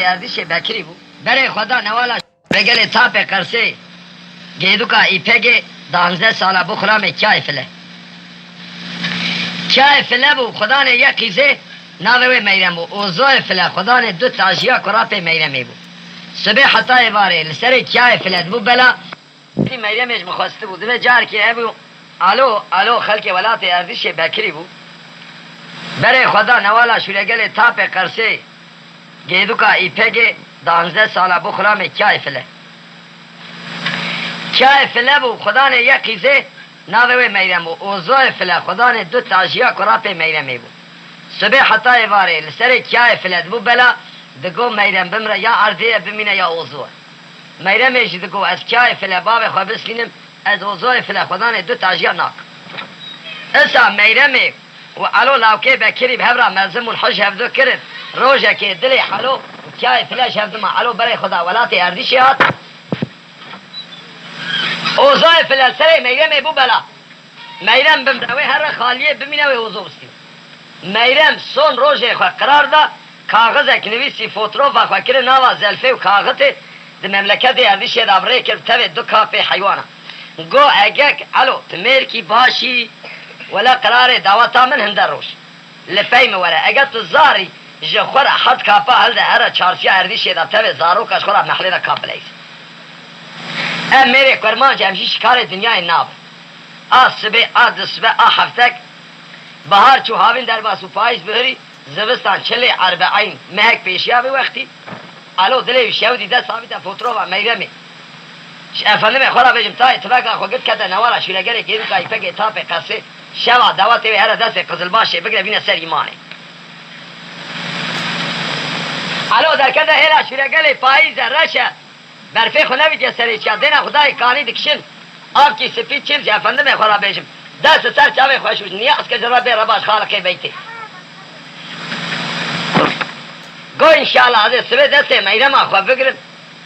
ارزش بکری بود برای خدا نوالا بگل تاپ قرصه گیدو که ای پگه 12 ساله بخورم چای فله چای فله بود خدا نه یک قیزه ناوه میرم بود اوزای فله خدا نه 2 تاجیا کراپ میرمی بود صبح حتی واره لسر چای فله بود بلا میرمش مخواسته بود و جار که ابو الو خلق ولات ارزش بکری بود برای خدا نوالا شورگل تاپ قرصه گیدو که ای پگه 12 ساله بخورم چای فله چای فله بود خدا نه یک قیزه ناوه میرم بود اوزای فله خدا نه 2 تاجیا کراپ میرمی بود صبح حتی واره لسر چای فله بود بلا دگو میرم بمره یا عرضه بمینه یا اوزوه میرمش دگو از چای فله باب خواه بسکینم از اوزای فله خدا نه 2 تاجیا ناک اسا میرمه و علو لاوکه بکری بهبرا ملزم الحج هفدو کرد روژه که دلی حلو چای فلش هفدو ما علو برای خدا ولات اردیشی هات اوزای فلش سره میرم بو بلا میرم بمروی هر خالیه بمینه و اوزو بستیم میرم سون روژه خواه قرار دا کاغذ اکنویسی فوتروفا خواه کرد ناوا زلفه و کاغذ ده مملکت اردیشی دابره کرد تاوی 2 کافه حیوانا گو اگک علو تمیرکی باشی ولا قرار دعوتا من هندر روش لپیم ولا اگت زاری جخور حد کافا هل ده هر چارسیا اردیشی دا تاوی زارو کش خورا محلی دا کابلیس میره کرمان جمشی شکار دنیای ناب صبح دسبه هفتک بهار چو هاوین در باسو پاییز بهری زوستان چله 40 مهک پیشیا به وقتی الو دلی شودی ده ثابت فوترو و میرمی افندم خورا بجم تا اتفاق خوگت کده نوالا شیرگره گیرو که ایپک اتاپ قصه شوا دواتی به هر دست قزل باشه بگره بینه سر ایمانه الو در کده هلا شیرگره پاییز رشه برفه خونه بیجه سری چه دینا خدای کانی دکشن آب کی سپید چیل جه افندم خورا بجم دست سر چاوه خوشوش نیاز که جرا به رباش خالقه بیتی گو انشاءالله از سبه دسته میرم آخوا بگرد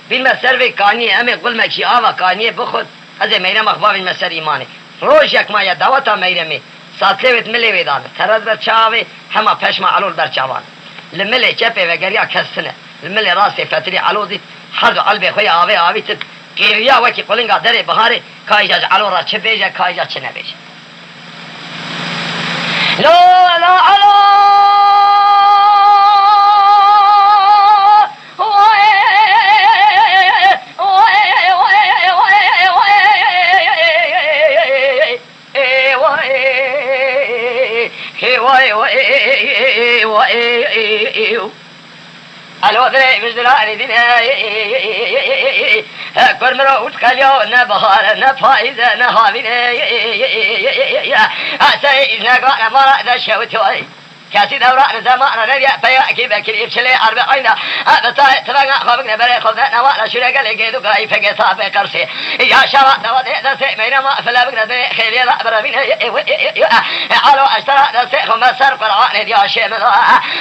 بین مسر وی کانی همه قل مکشی آوا کانی بخود از میرم آخوا بین مسر ایمانه روش یک مایه دواتا میرمی ساتلویت ملی ویدانه ترد بر چاوه همه پشم علول بر چاوان لملی چپه و گریا کستنه لملی راست فتری علوزی هر دو قلب خوی آوی تب گریا وکی قلنگا در بهاره کایجاج علو را چه بیجه کایجا چه نبیجه لا علو الو دري مجدراني دينا كرمرو وتخليو نبهار نفايزة نهابين سيد نقانا مرا ذا شوتوي كاسي دوران زمان نبيا فياكي بكري بشلي 40 بطاي تفاقا خوبك نبري خوبنا نوالا شرقا لقيدو قاي فقي صافي قرسي يا شواء نوادي دسي مينما فلا بقنا دي خيلي لا برامين علو اشترى دسي خم سر قرعاني ديا شملا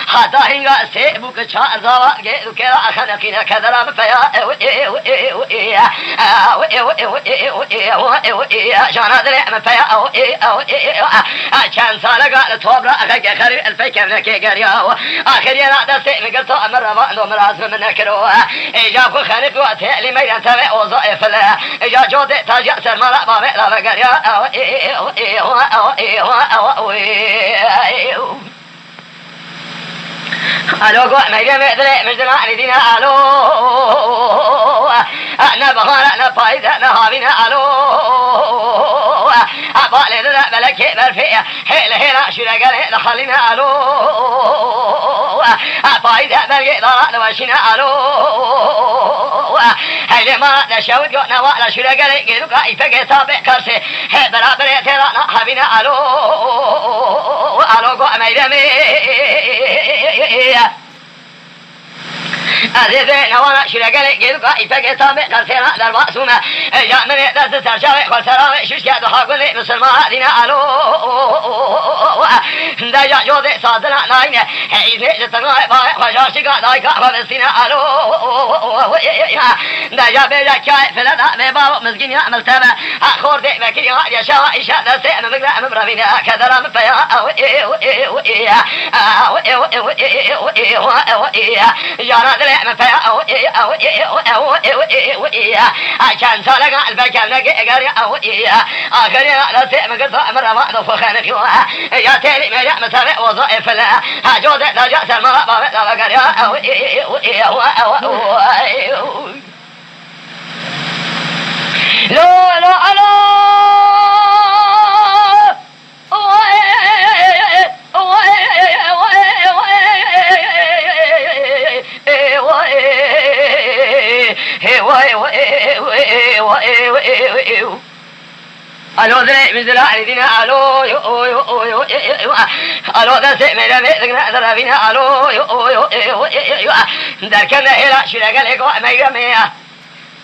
حتى هنگا سيبوك چا زوا قيدو كلا خنقين كذرا بفيا شانا دري مفيا كان سالقا لتوبرا اخي خريب الفكر لكي قرياو آخر يلا دستي مقلتو أمر رواندو مرازم من نكرو إجاب خانق واتي لمي ينتبع وظائف الله إجاب جودي تاجع سرمالا بابي لا بقرياو الو قوة ميدان مدري مجدنا ندينا الو انا بغانا انا فايدة انا هابينا الو بالي لنا بلكي بالفئة هيلا شرقا لخلينا الو فايدة بلقي ضران واشينا الو هيلي ما نشود قونا والا شرقا لقيدو قائفة قطابع كرسي برابر يترانا هابينا الو قوة ميدان عزيزي نوانا شرقلي قيدوكا إفاق إطامي قرسينا در مأسومة جامني دست سرشاوي خسراوي شوشكا دخاقلي مسلمان دينا ألو دايا جوزي صادنا ناينة إذني جتنغاي باي خشاشكا دايكا خبسينا ألو دايا بيجا كاي فلدا مبابو مزقين يا ملتبة خور دي بكري غادي شوا إشاء دستي مبقرا مبرابينا كدرا مفيا جانا دلي دليل فيا أو عشان سالك البكر نجي قري أو آخر لا تأمك مرة ما ضف خانك يا تاني ما مسافة وظائف لا جود لا جالس المرة لا قري أو لا لا لا الو ذي مثل عيدنا الو الو ذا سمع ذكنا ذرابنا الو ذكرنا إلى شلقلك وما يميا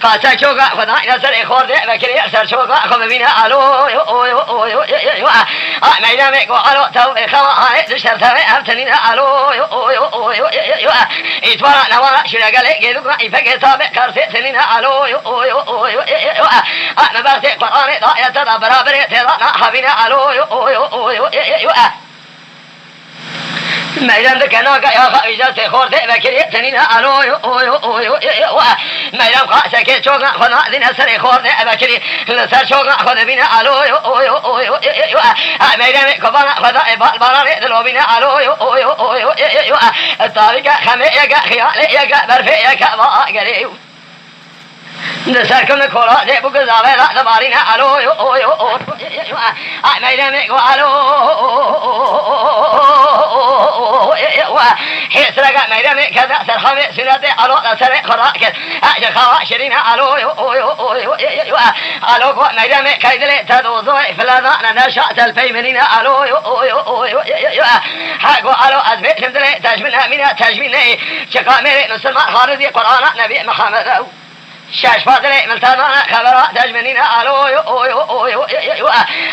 قاسا شوقا خدعنا سر خورد بكري سر شوقا خم بينا الو ما ينامك الو تو خوا دشرت افتنينا الو اتورا نورا شلقلك يدك يفك سابق كرسي سنينا الو ما بس قران ضايا تدا برابر تدا حبينا الو ما يلمك ناقة يا خايجة خورد بكري سنينا الو ما يلم قاسك شوقا خنا ذنا سر خورد بكري سر شوقا خذ بينا الو ما يلم كبانا خذ بالباران دلو بينا الو الطريقة خمية خيال برفية ما قريب نسركم كولا دي بوك زاوية دبارينا الو ما يلم الو حسرق ما يرمي كذا سرخمي سنتي على سرق خراك أجخوا شرينا على ما يرمي كيدلي تدوزوي فلانا نشأت الفيمنين على حقوا على أزمي شمدلي تجمنا من تجميني شقامي نسلم خارجي قرآن نبي محمد شاش فاضلي من تنانا خبرات تجمنين علو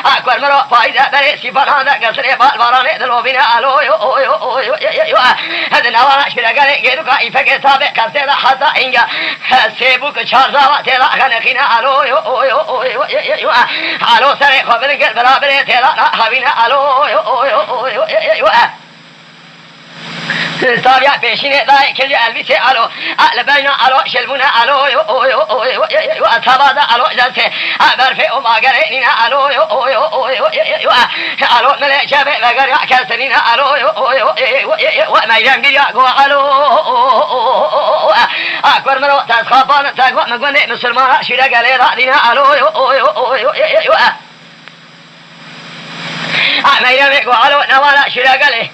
أكبر مرو فايدة بري سيفان هذا قصري بالبراني دلوبين علو هذا نوانا شرقالي قيدوكا يفكي سابق كرسيدا حتى إنجا سيبوك شارزاوا تيلا خنقين علو علو سري خبرك برابري تيلا نحبين علو سابيا بيشيني داي كل البيت علو لبينا علو شلبونا علو وثبادا علو جلسه برفي وما قرينا علو علو ملك شابه بقريا كسرين علو وما ينقيا قو علو أكبر مرو تسخابان تقوى مقوني مسلمان شيرا قلي رادين علو ما ينقيا علو نوالا شيرا قلي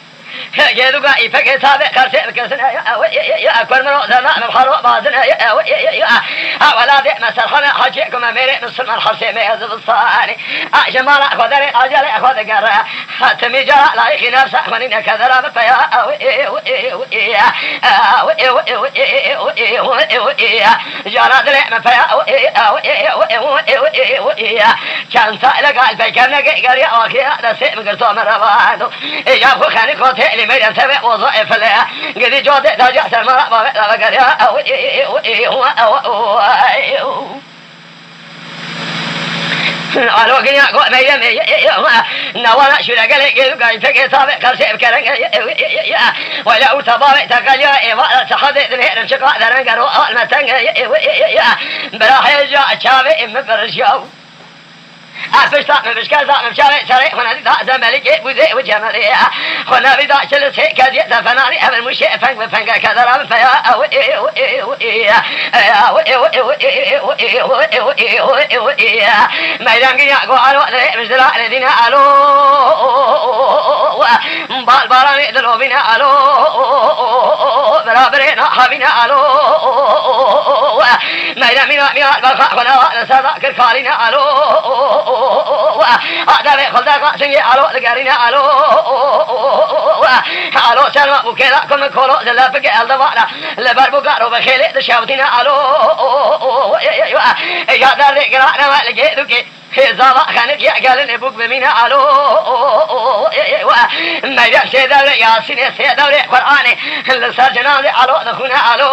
جدوكا يفك سابق كرسي كرسنا يا أكبر من ذنا مبحر بعضنا يا أولاد مسرخنا حجيكم أمير نصر من حرسي ميز بالصاني جمال أخذني أجل أخذ قرا تمي جرى لا يخي نفسه خنين كذرا بفيا جرى دلي مفيا كان سائلك الفكر نقي قريا وكيا دسي مقرطو من ربانو يابخو خاني كوتي اللي ميدان سبع وظائف لها قدي جودة داجع سلماء بابا قريا على وقني أقوى ميم نوانا شو لقلي كيلو قايم فكي سابق كرسي بكرنج ولا أوتبابي تقليا ولا تحدي ذنهر الشقاء ذرن قروا المتنج براح يجا شابي مبرشاو أفشتا مبشكزا مبشاري سري خنا ذا زملك بوزي وجمالي خنا بدا شل سي كذي زفناري أمل مشي فنج فنج كذا فيا ما يدانجي يقو على مزلا الذين علو بالباراني دلوبنا علو برابرنا حبينا علو ما يدامنا ميال بخنا نسدا كركالينا علو هذا خلدك سنجي علو لقارينا علو علو سلمى وكذا كم كولو زلفك الدوانا لبربقارو بخيلة دشاوتنا علو يا دار قرانا ما لقيتك زاوا خانك يا قال نبوك بمينا علو ما يمشي دوري ياسين سي دوري قرآني لسر جنازي علو دخونا علو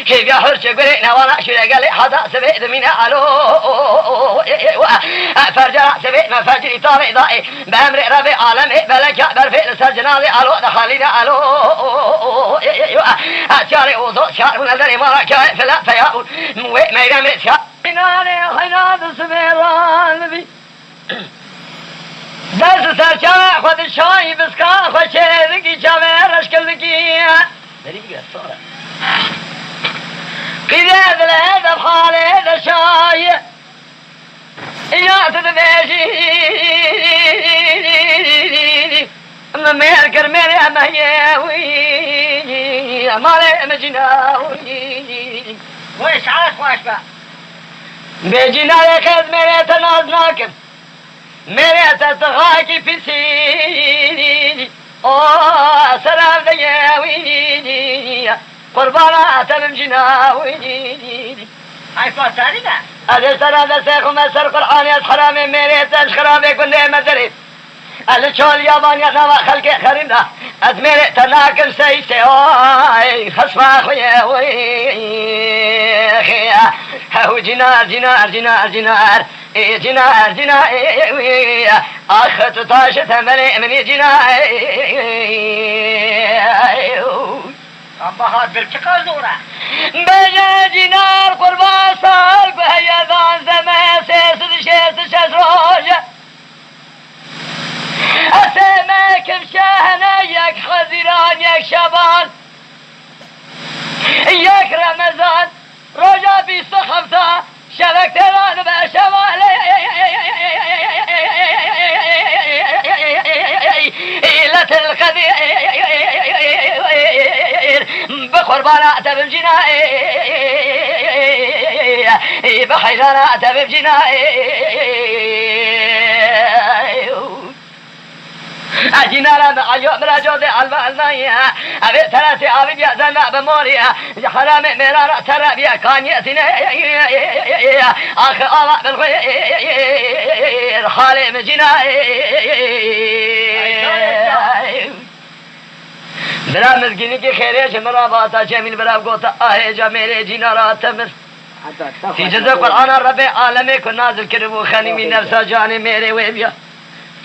كيف يحرش قرينا وانا شو قال حدا سبيت من علو فرجع سبيت ما فجري طارق ضائي بأمر ربي عالمي بلك برفئ سجنالي علو دخلينا علو شاري وضوء شاري من الذي مرك فلا فياؤل ما يرمي شاري حيناد سبيران بي دست سرچه خود شایی بسکان خود چهرگی چوه رشکلگی بری بگه ساره قیده دله دفخاله دشایی ایات دبیشی میر کرمیر امهیوی اماله امجناوی ویش عرش واش با بیجنای خز میره تناز ناکم میرے تتغا کی پسی سلام دیوی قربانا تلم جناوی های فاساری ده ادھر سرا دسیخو میں سر قرآن از حرام میرے تنش خرابے کندے مدری ال چول یابانیا نوا خلق خریدا از میرے تناکم سی سے اوائے خسما خوئے ہوئے هو جنار جنار جنار جنار جنار جنار آخت طاش ثمني من جنار بهار بالچقدر دوره بجا جنار قربان سال بهيا ذان زمان سيسد شيست شسروجة أسماكم شهنا يك خزيران يك شبان يك رمضان رجا بيستخفتا شبك تران بشمال ليلة القدير بقربانا تبم جنائي بحيرانا تبم جنائي جنارا مراجو دي البالنايا أبي ثلاثة أبي بيأذنا بموريا حرام مرارا ترى بيا كانيتنا آخ آلاء بالغير خالي مجنا برا مسكيني کی خیریش مرا باتا جمیل برا گوتا آه جا میرے جنارا تمر في جزء قرآن رب عالمي كن نازل كربو خاني من نفسا جاني میرے ويبيا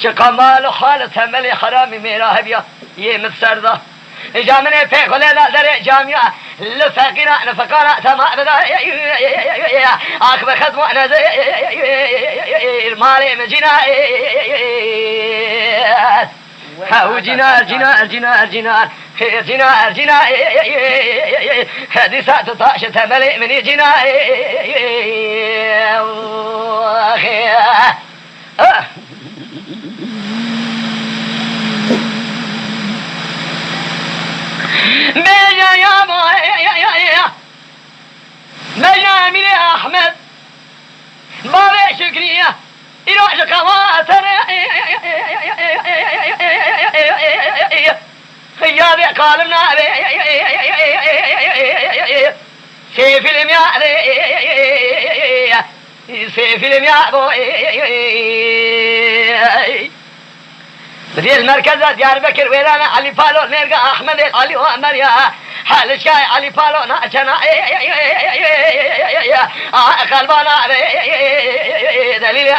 كمال حالة ملي حرامي ميراه بيا يمسر ذا جامني في خلينا دري جامعة لفقنا نفقنا تما بدا آخ بخدمو أنا زي مالي مجينا هاو جنار جنار جنار جنار جنار جنار هذه ساعة طاشة ملي من جنار بيجا يا بو بيجا أمين أحمد بابي شكرية يروح لقواتر خيابي قالمنا سيف المياه سيف المياه بو في المركز ديار بكر ويلانا علي بالو نرجع احمد علي وامر يا حال شاي علي بالو ناچنا قلبنا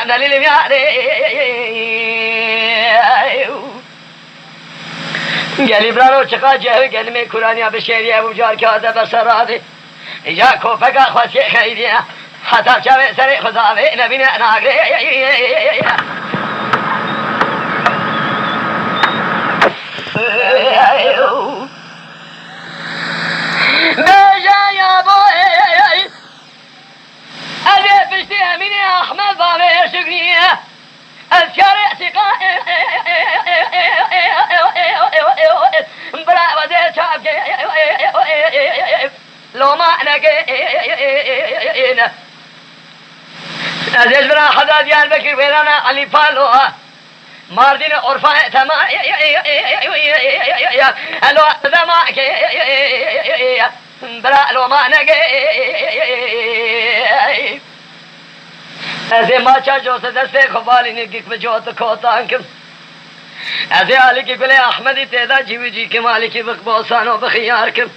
دليل يا قال برانو چقا جه قال میں قرآن بشریه ابو جار کے ادب سراد یا کو پگا خوش خیریه حتا چاوے سر خدا وے نبی نے ناگرے بيجا يا بوي أبي بشتي أمين أحمد بابي شكرية الشارع سقاء بلا ودي شاب لو ما نقينا أزيز برا حدا ديال بكر ويرانا علي بالو ماردين عرفاء تما الو دما بلا لو ما نگه ऐसे माचा जो सदस्य खबाली ने किक बजोत कोतांकम ऐसे आली की गुले अहमदी तेदा जीवी जी के मालिकी बकबोसानो बखियारकम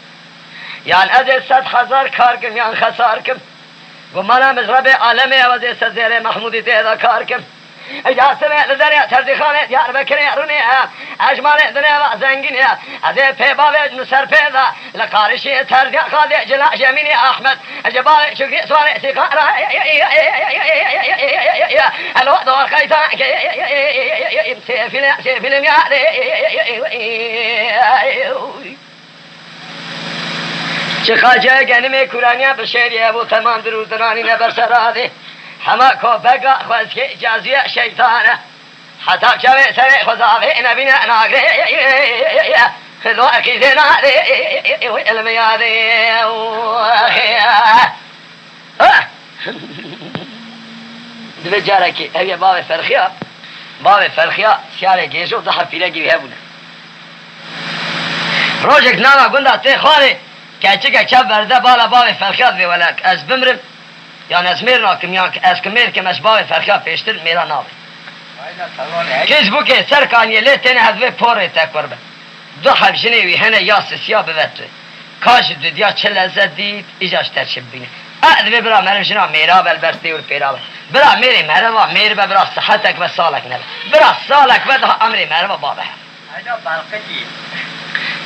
یان از 100,000 کار کم یان خسار کم و منم از رب عالمی و از سزیر محمودی تیدا کار کم جاسم لذریع ترزی خانه دیار بکری رونی اجمال دنیا و زنگینی از پیباوی نسر پیدا لقارشی ترزی خالی جلا جمینی احمد جبال شکری سواری سیقار الو دور قیتان سیفیلم یاری چه خاجه گنمی کورانیا به شیریه و تمام دروزنانی نبر سراده همه کو بگا خواست که اجازیه شیطانه حتی چوه سر خزاوه نبینه ناگره خلو اکیزه ناره علم یاده دوی جاره که اوی باب فرخیا سیاره گیشو ده حفیله گیوه بوده روشک نامه گنده تی خواره که چه برده بالا باب فرخیات بی ولک از بمرم یا از میر ناکم یا از کمیر که مش باب فرخیات پیشتر میرا ناوه کس بو که سر کانیه لی تینه هدوه پوره تکور به دو حبشنی وی هنه یا سسیا بوتوه کاش دودیا چه لذت دید ایجاش ترشب بینه ادوه برا مرمشنا میرا بل برستی ور پیرا برا میری مروا میر برا صحتک و سالک نبه برا سالک و ده امری مروا بابه اینا بلقی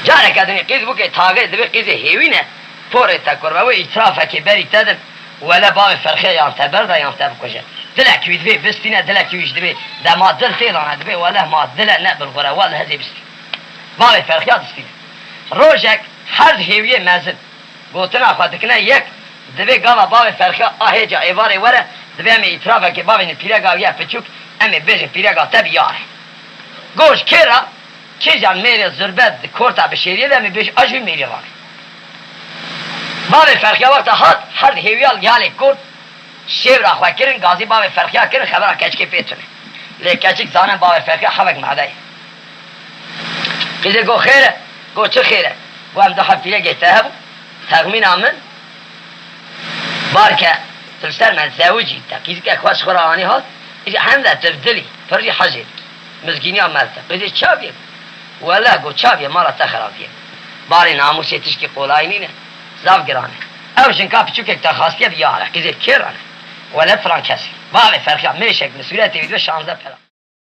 جاره کدنی قیز بو که تاگه دوی قیز هیوینه پوره تکور و اطرافه که بری تدن ولا باب فرخه یان تبرده یان تبکشه دلک وی دوی بستینه دلک ویش دوی ده ما دل تیلانه دوی ولا ما دل نبل غره ولا هزی بستی باب فرخه دستینه روشک هر هیویه مزن گوتنا خواهدکنه یک دوی گاوا باب فرخه آهی جا ایواره وره دوی امی اطرافه که باب این پیرگا ویه پچوک امی بیش پیرگا تب یاره گوش کرا که جان میری زربت کورتا بشیریه امی بیش آجوی میری واره باب فرخیا وقت هر هیویال یالی کرد شیو را خواه کرن گازی باب فرخیا کرن خبره کچکی پیتونه لیکچک زانن باب فرخیا حوک معده قیزه گو خیره گو چه خیره گو هم دو حفیله گیته هبو تغمین آمن بارکه تلسر من زوجی تا قیزه که خواست خورانی هات ایجا همده تفدلی فرجی حجیر مزگینی هم ملتا قیزه چا بیم ولا گو چا بیم مالا تخرابیم باری ناموسی تشکی قولای نینه زاف گرانه اوشن کا پچوک تا خاصیه بیاره قیزه کرانه ولا فران کسی باب فرخیا میشک مسئولیتی ویدو 16 پلا